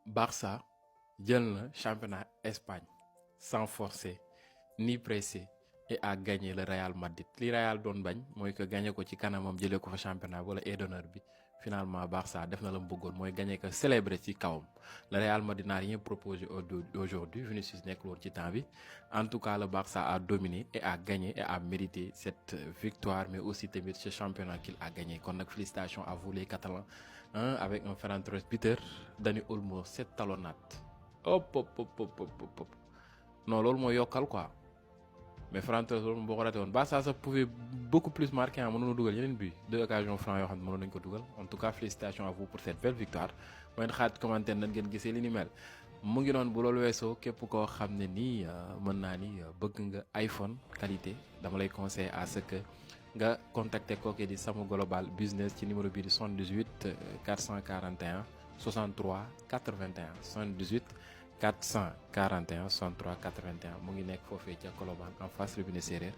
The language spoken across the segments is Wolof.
Barça jël na championnat Espagne sans forcer ni presser et a gagné le Real Madrid li Real doon bañ mooy que gagné ko ci kanamam jëlee ko fa championnat wala aide d'honneur bi finalement Barça def na la mu bëggoon mooy gagné ko célébrer ci kawam le Real Madrid n'a rien proposé aujourd'hui Vinicius nekkul woon ci temps bi en tout cas le Barça a dominé et a gagné et a mérité cette victoire mais aussi tamit ce championnat qu'il a gagné kon nag félicitations à vous les Catalans avec un Ferran Torres Peter Dani Olmo 7 talonnades hop non loolu mooy yokkal quoi mais Ferran Torres loolu boo ko raté woon Barça ça pouvait beaucoup plus marquer mënoon na dugal yeneen but 2 occasions francs yoo xam ne mënoon nañu ko dugal en tout cas félicitations à vous pour cette belle victoire mooy xaat commentaire nan ngeen gisee li ni mel mu ngi noonu bu loolu weesoo képp koo xam ne nii mën naa ni bëgg nga iPhone qualité dama lay conseiller à ce que nga contacter kooku di Samu Global Business ci numéro bii di 78 441 63 81 78 441 63 81 mu ngi nekk foofee ca Colobane en face robinet séeréer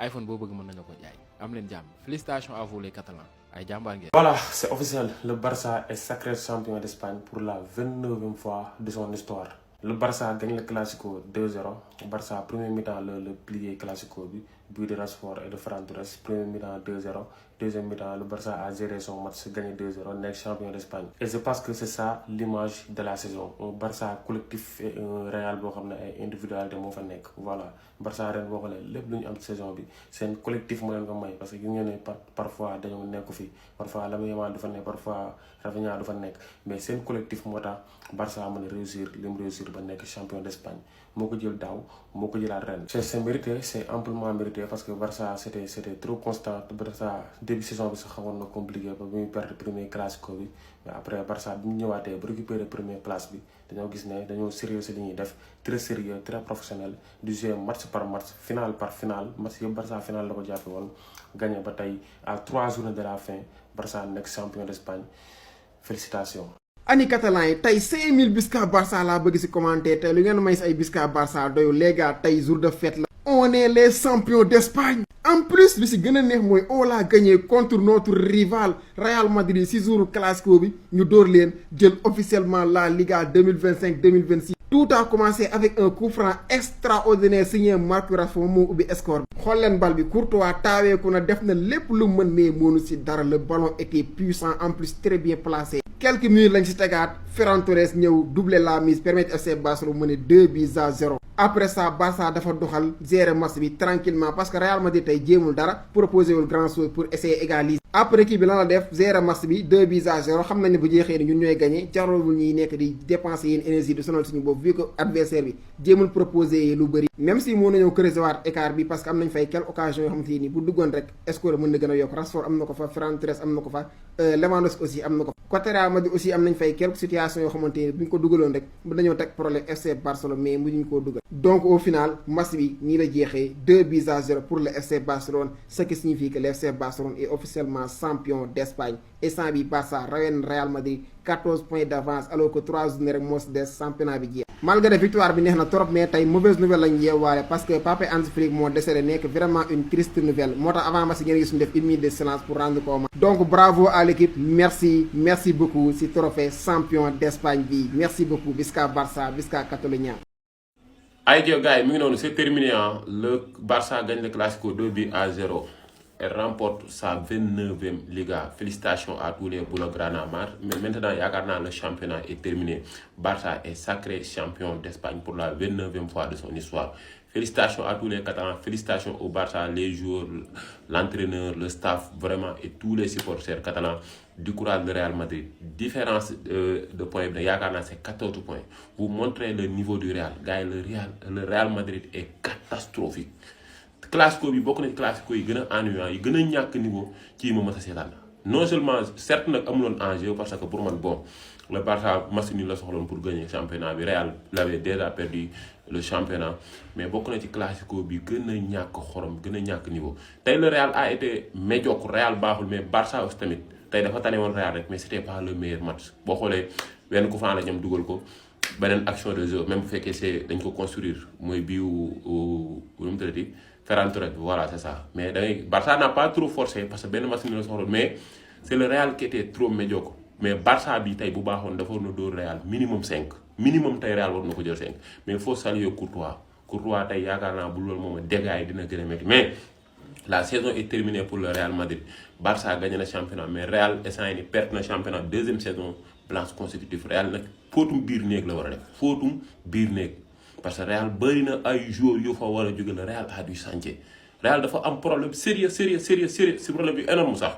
iPhone boo bëgg mën nañu ko jaay am leen jàmm félicitations à vous les Catalans ay jàmbaar ngeen. Voilà, c'est officiel. Le Barça est sacré champion d'Espagne pour la 29e fois de son histoire. Le Barça gagne le Classico 2-0. Barça, premier mi-temps, le plié Classico, but de Rashford et de Ferran Torres. Premier mi-temps 2-0. Deuxième mi-temps, le Barça a géré son match, gagné 2-0, n'est champion d'Espagne. Et je pense que c'est ça l'image de la saison. Un Barça collectif et un Real individualité. Voilà. Barça ren boo xoolee lépp lu ñu am ci saison bi seen collectif moo leen ko may parce que gis ngeen ne parfois dañoo nekk fi parfois Lamine Yamal du fa nekk parfois Rafinha du fa nekk mais seen collectif moo tax Barça mën a réussir li mu réussir ba nekk champion d'Espagne moo ko jël daaw moo ko jëlaat ren. c'est mérité c'est amplement mérité parce que Barça c'était trop constant Barça début saison bi sax xawoon na compliqué ba muy perdre premier classico bi mais après Barça bi ñu ñëwaatee ba récupérer première place bi dañoo gis ne dañoo sérieux ci li ñuy def très sérieux très professionnel du jouer match par match final par final match yëpp Barça final la ko jàppe woon gagné ba tey à 3 journées de la fin Barça nekk champion d'Espagne félicitations. ani catalan yi tey 5000 Bisca Barça laa bëgg ci commenter tey lu ngeen may si ay Bisca Barça doyu les gars tey jour de fête la. on est les champions d'Espagne. en plus li ci gën a neex mooy on l'a gagné contre notre rival Real Madrid ci jour classico bi ñu dóor leen jël officiellement la Liga 2025-2026. tout a commencé avec un coup franc extraordinaire signé Marcus Rashford moo ubbi score bi. xool leen bal bi Courtois taaweeku na def na lépp lu mën mais mënu ci dara le ballon était puissant en plus très bien placé. quelques minutes lañ ci tegaat Ferran Torres ñëw doubler la mise permettre FC Barcelone mener 2-0. après ça Barça dafa doxal gérer match bi tranquillement parce que Real Madrid tey jéemul dara proposé wul grand chose pour essayer égaliser. après kii bi lan la def gérer match bi 2-0 xam nañ ne bu jeexee ni ñun ñooy gagné jarul ñuy nekk di dépenser yéen énergie di sonal suñu bopp vu que adversaire bi jéemul proposé lu bëri. même si mën nañoo creuser waat écart bi parce que am nañ fay quelques occasions yoo xamante ni bu duggoon rek score mën na gën a yokk Rashford am na ko fa Ferran Torres am na ko fa Lewandowski aussi am na ko fa. côté Real Madrid aussi am nañ fay quelques situations yoo xamante ni bu ñu ko dugaloon rek mën nañoo teg problème FC Barcelone mais mënuñu koo dugal. donc au final match bi nii la jeexee 2-0 pour le FC Barcelone ce qui signifie que le FC Barcelone est officiellement champion d'Espagne. instant bi Barça rawee na Real Madrid 14 points d'avance alors que 3 journées rek moo si des championnat bi jeex. malgré victoire bi neex na trop mais tey mauvaise nouvelle lañ yeewaale parce que Pape Hansi Flick moo décédé nekk vraiment une triste nouvelle moo tax avant match ngeen gis ñu def une minute de silence pour rendre ko hommage. donc bravo à l'équipe merci beaucoup si trophée champion d'Espagne bi merci beaucoup Bisca Barça Bisca Catalunya. Ay gars yi mi ngi noonu c'est terminé le Barça gagne le Classico 2-0 et remporte sa 29e Liga. Félicitations à tous les Blaugrana Mar. Mais maintenant, yaakaar le championnat est terminé. Barça est sacré champion d'Espagne pour la 29e fois de son histoire. Félicitations à tous les Catalans, félicitations au Barça, les joueurs, l'entraîneur, le staff, vraiment, et tous les supporters catalans du courage de Real Madrid. Différence de points, c'est 14 points. Vous montrez le niveau du Real. Gars, le Real Madrid est catastrophique. Classico bi bokk na classico yi gën a ennuyant yi gën a ñàkk niveau ci ma mës a seetaan non seulement certes nag amuloon enjeu parce que pour man bon le Barça match nul la soxloon pour gagner championnat bi Real l'avait déjà perdu le championnat mais bokk na ci classico bi gën a ñàkk xorom gën a ñàkk niveau. tey le Real a été médiocre Real baaxul mais Barça aussi tamit tey dafa tane woon Real rek mais c'était pas le meilleur match boo xoolee benn coup franc la ñam dugal ko. beneen action de jeu même bu fekkee c'est dañ ko construire mooy bii wu nu mu tëddati Ferran Torres voilà c'est ça mais dangay Barça n'a pas trop forcé parce que benn match ni la soxla mais c'est le Real qui était trop médiocre mais Barça bi tey bu baaxoon dafa war na dóor Real minimum 5 minimum tey Real war na ko jël 5 mais il faut saluer Courtois tey yaakaar naa bu loolu moom dégâts yi dina gën a métti mais la saison est terminée pour le Real Madrid. Barça gagné le championnat mais Real instant yii nii perte na championnat deuxième saison blanche consécutive Real nag fóotum biir néeg la war a def fóotum biir néeg parce que Real bëri na ay joueurs yu fa war a jóge la Real a du chantier Real dafa am problème sérieux si problème bi énorme sax.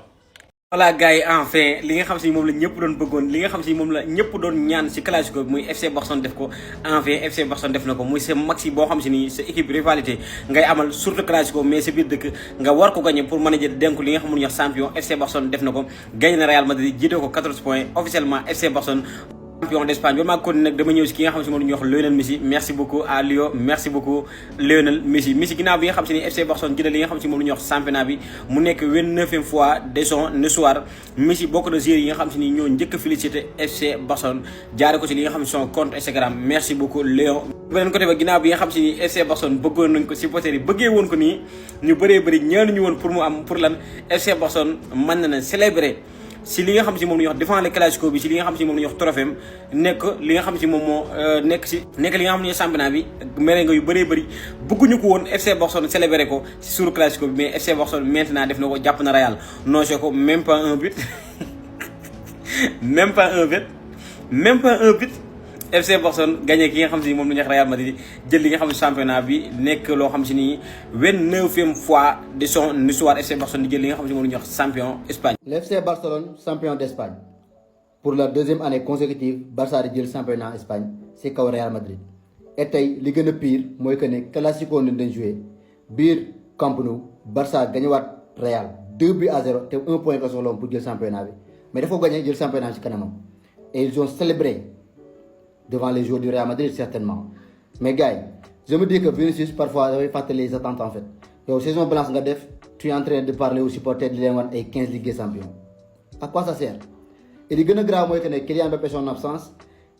voilà gars yi enfin li nga xam si moom la ñëpp doon bëggoon li nga xam si moom la ñëpp doon ñaan si classico bi muy FC Barcelone def ko enfin FC Barcelone def na ko muy sa maxi boo xam si ni sa équipe rivalité ngay amal surtout classico mais sa biir dëkk nga war ko gagné pour mën a jël dénku li nga xam ne ñuy wax champion FC Barcelone def na ko gagné na Real Madrid jiite ko 14 points officiellement FC Barcelone champion d'Espagne ba maa kon nag dama ñëw si ki nga xam si moom la ñuy wax Lionel Messi merci beaucoup à Lio merci beaucoup Lionel Messi ginnaaw bi nga xam si ni FC Barcelone jëlee li nga xam si moom la ñuy wax championnat bi mu nekk 29e fois de son histoire Messi bokk na joueurs yi nga xam si ni ñoo njëkk a félicité FC Barcelone jaare ko si li nga xam si son compte Instagram merci beaucoup Léon beneen côté ba ginnaaw bi nga xam si ni FC Barcelone bëggoon nañ ko supporters yi bëggee woon ko nii ñu bëri ñaanuñu woon pour mu am pour lan FC Barcelone mën na célébrer si li nga xam si moom la ñuy wax devant le classico bi si li nga xam si moom la ñuy wax trophée nekk li nga xam si moom moo nekk li nga xam ne championnat bi merengue yu bëree bëri bëgguñu ko woon FC Barcelone célébrer ko si suuru classico bi mais FC Barcelone maintenant def na ko jàpp na Real noché ko même pas un but même pas un but FC Barcelone gagné ki nga xam si moom la ñuy wax Real Madrid jël li nga xam ne championnat bi nekk loo xam si ni 29e fois de son histoire FC Barcelone di jël li nga xam si moom la ñuy wax champion Espagne. Le FC Barcelone champion d'Espagne pour la deuxième année consécutive Barça di jël championnat Espagne ci kaw Real Madrid et tey li gën a pire mooy que ne classico nañ dañ joué biir Camp Nou Barça gagné waat Real 2-0 te 1 point la soxla pour jël championnat bi mais dafa gagné jël championnat ci kanamam et ils ont célébré devant les joueurs du Real Madrid certainement mais gars je me dis que Vinicius parfois dafay fàttali les attentes en fait yow saison blanche nga def tu es en train de parler aux supporters di leen wan ay 15 Ligue des Champions à quoi ça sert et li gën a grave mooy que ne Kylian Mbappé son absence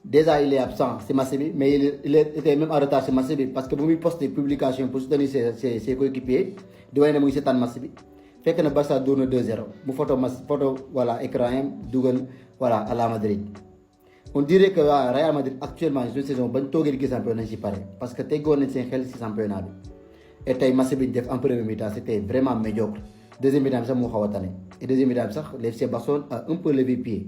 déjà il est absent si match bi mais il était même en retard si match bi parce que bu muy posté publication pour soutenir ses coéquipiers di wane ne mu ngi seetaan match bi fekk na Barça dóor na 2-0 mu photo voilà écran yam dugal voilà à la Madrid. On dirait que Real Madrid actuellement une saison bañ toogee Ligue des Champions nañ si pare parce que teggoon nañ seen xel si championnat bi et tey match bi ñu def en première mi-temps c'était vraiment médiocre deuxième mi-temps bi sax moo xaw a tane et deuxième mi-temps bi sax le FC Barcelone a un peu levé pied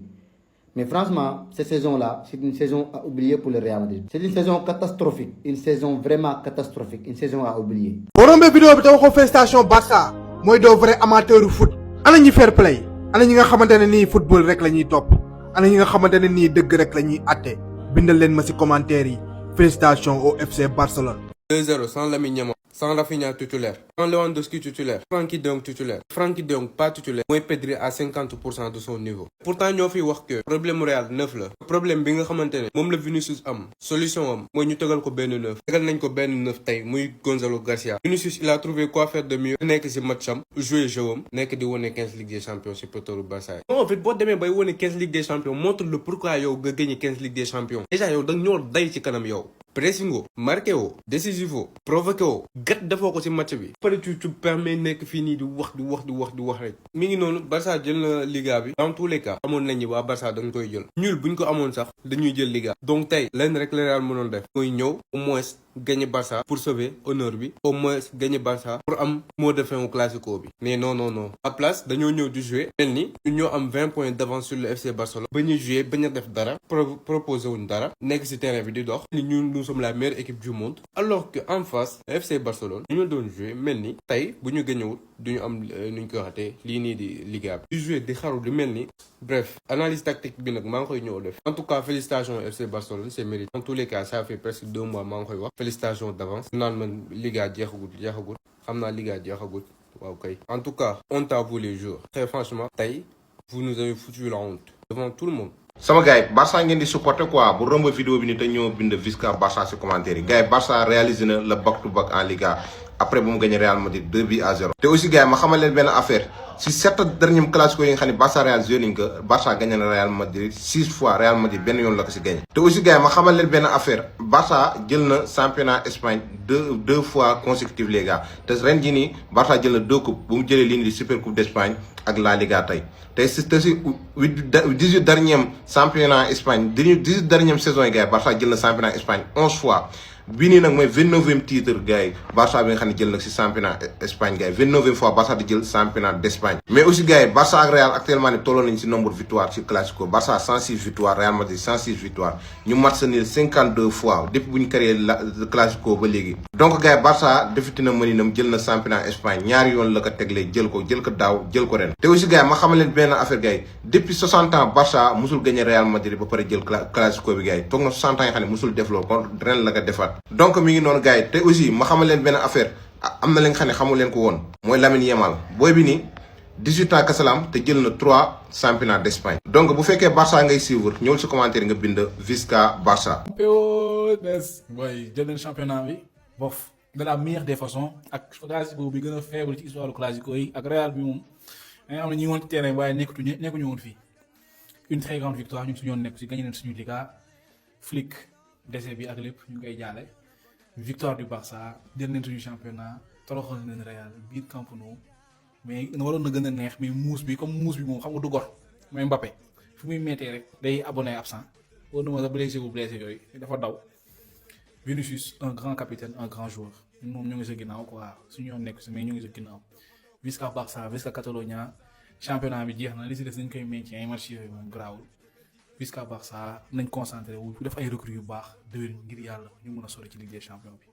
mais franchement cette saison-là c'est une saison à oublier pour le Real Madrid. C'est une saison catastrophique une saison vraiment catastrophique une saison à oublier. boo rombee vidéo bi te waxoo félicitation Barça mooy doo vrai amateur foot ana ñi fair play ana ñi nga xamante ne nii football rek la ñuy topp. ana ñi nga xamante ne nii dëgg rek la ñuy àtte bindal leen ma ci commentaire yi félicitations au FC Barcelone. 2-0 sans Lamine Yamal, sans Rafinha titulaire, sans Lewandowski titulaire, Frenkie de Jong titulaire, Frenkie de Jong pas titulaire, mooy Pedri à 50% de son niveau. Pourtant ñoo fi wax que problème Real 9 la. problème bi nga xamante ne moom la Vinicius am solution am mooy ñu tegal ko benn 9. tegal nañ ko benn 9 tey muy Gonzalo Garcia. Vinicius il a trouvé quoi faire de mieux. nekk ci match am jouer jeu am nekk di wane 15 Ligue des Champions ci peloton Barça. en fait boo demee bay wane 15 Ligue des Champions montre le pourquoi yow nga gagné 15 Ligue des Champions. déjà yow da nga ñoo day ci kanam yow. pressingo marqué woo décisif provoqué woo gat defoo ko ci match bi pare tu permets nekk fii nii di wax rek mi ngi noonu Barça jël na Liga bi dans tous les cas amoon nañu waa Barça dañ koy jël ñuul buñ ko amoon sax dañuy jël Liga donc tey lenn rek la Real mënoon def mooy ñëw au moins gagner Barça pour sauver honneur bi au moins gagner Barça pour am mot de fin au classico bi mais non à place dañoo ñëw di jouer mel ni ñu ñoo am 20 points d'avance sur le FC Barcelone ba ñu jouer bañ a def dara proposé wuñ dara nekk ci terrain bi di dox ni nous sommes la meilleure équipe du monde alors que en face FC Barcelone ñu doon jouer mel ni tey bu ñu gañewul duñu am nuñ ko waxatee lii nii di Liga bi di jouer di xaru di mel ni bref analyse tactique bi nag maa ngi koy ñëw def en tout cas félicitations FC Barcelone c'est mérité en tous les cas ça fait presque 2 mois maa ngi koy wax félicitations d'avance naan man Liga jeexagul xam naa Liga jeexagul waaw kay en tout cas honte à vous les joueurs très franchement tey vous nous avez foutu la honte devant tout le monde. sama gars yi Barça ngeen di supporter quoi bu romb vidéo bi ni te ñoo bind Visca Barça ci commentaire yi gars yi Barça réalisé na le back to back en Liga après bu mu gagné Real Madrid 2-0. te aussi gars yi ma xamal leen benn affaire si 7 derniers classico yi nga xam ne Barça Real joué nañ ko Barça gagné na Real Madrid 6 fois Real Madrid benn yoon la ko si gagné. te aussi gars yi ma xamal leen benn affaire Barça jël na championnat Espagne deux fois consécutive les gars te ren jii nii Barça jël na 2 coupes bu mu jëlee lii di Super Coupe d'Espagne ak La Liga tey. te si 18 derniers championnat Espagne 18 dernières saison yi gars yi Barça jël na championnat Espagne 11 fois. bii nii nag mooy 29e titre gars yi Barça bi nga xam ne jël nag si championnat Espagne gars yi 29e fois Barça di jël championnat d'Espagne. mais aussi gars yi Barça ak Real actuellement ni tolloo nañ si nombre de victoire ci classico Barça 106 victoire Real Madrid 106 victoire ñu match nul 52 fois depuis bu ñu créé le classico ba léegi. donc gars yi Barça defiti na mëninam jël na championnat Espagne ñaari yoon la ko teglee jël ko daaw jël ko ren. te aussi gars yi ma xamal leen benn affaire gars yi depuis 60 ans Barça musul gagné Real Madrid ba pare jël classico bi gars yi toog na 60 ans yoo xam ne musul def loolu kon ren la ko defaat. donc mi ngi noonu gars yi te aussi ma xamal leen benn affaire am na li nga xam ne xamul leen ko woon mooy Lamine Yamal booy bi nii 18 ans kasalam te jël na 3 championnats d'Espagne. donc bu fekkee Barça ngay suivre ñëwul si commentaire nga bind Visca Barça. booy jël nañ championnat bi bof de la meilleure des façons ak classico bi gën a faible ci histoire du classico yi ak Real bi moom da nga xam ne ñi ngi woon ci terrain waaye nekkuñu woon fii une très grande victoire ñun suñu yoon nekk si gagné nañ suñu Liga Flick décès bi ak lépp ñu koy jaale victoire du Barça jël nañ suñu championnat toroxal nañ Real biir Camp Nou mais waroon na gën a neex mais muus bi comme muus bi moom xam nga du gor mooy Mbappé fu muy méttee rek day abonné absent war na ma sa blessé yooyu dafa daw Vinicius un grand capitaine un grand joueur moom ñu ngi sa ginnaaw quoi suñu yoon nekk si mais ñu ngi sa ginnaaw Visca Barça Visca Catalonia championnat bi jeex na li si des dañ koy maintien ay match yooyu moom garaawul Visca Barça nañ concentré wu def ay recrues yu baax déwén ngir yàlla ñu mën a sori ci Ligue des Champions bi.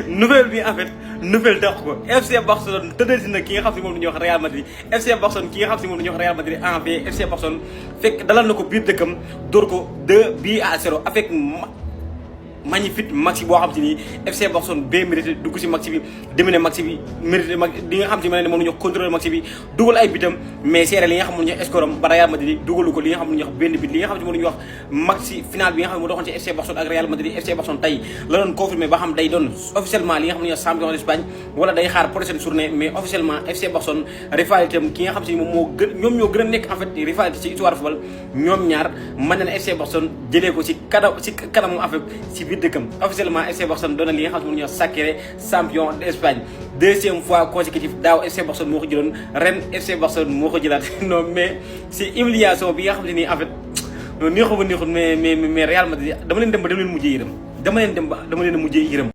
nouvelle bi en fait nouvelle tax ko FC Barcelone tëddati na ki nga xam si moom la ñuy wax Real Madrid FC Barcelone ki nga xam si moom la ñuy wax Real Madrid en V FC Barcelone fekk dalal na ko biir dëkkam dóor ko 2-0 avec magnifique maxi boo xam si ni FC Barcelone ba mérité dugg si maxi bi dominer maxi bi mérité li nga xam si ma ne moom la ñu wax contrôler maxi bi dugal ay bitam mais seere li nga xam ne ñu wax score am ba Real Madrid dugalu ko li nga xam ne ñu wax benn bit li nga xam si moom la ñu wax maxi final bi nga xam ne moo doxoon ci FC Barcelone ak Real Madrid FC Barcelone tey la doon confirmé ba xam day doon officiellement li nga xam ne ñu wax champion d'Espagne wala day xaar prochaine journée mais officiellement FC Barcelone rivalité am ki nga xam si moom moo gën ñoom ñoo gën a nekk en fait rivalité ci histoire football ñoom ñaar mën na ne FC Barcelone jëlee ko ci kanamu en fait ci biir dëkkam officiellement FC Barcelone doon na li nga xam ne moom la ñuy wax sacré champion d'Espagne deuxième fois consécutif daaw FC Barcelone moo ko jëloon ren FC Barcelone moo ko jëlaat non mais c'est humiliation bi nga xam ne nii en fait neexuma neexul mais Real Madrid dama leen dem ba dama leen mujjee yërëm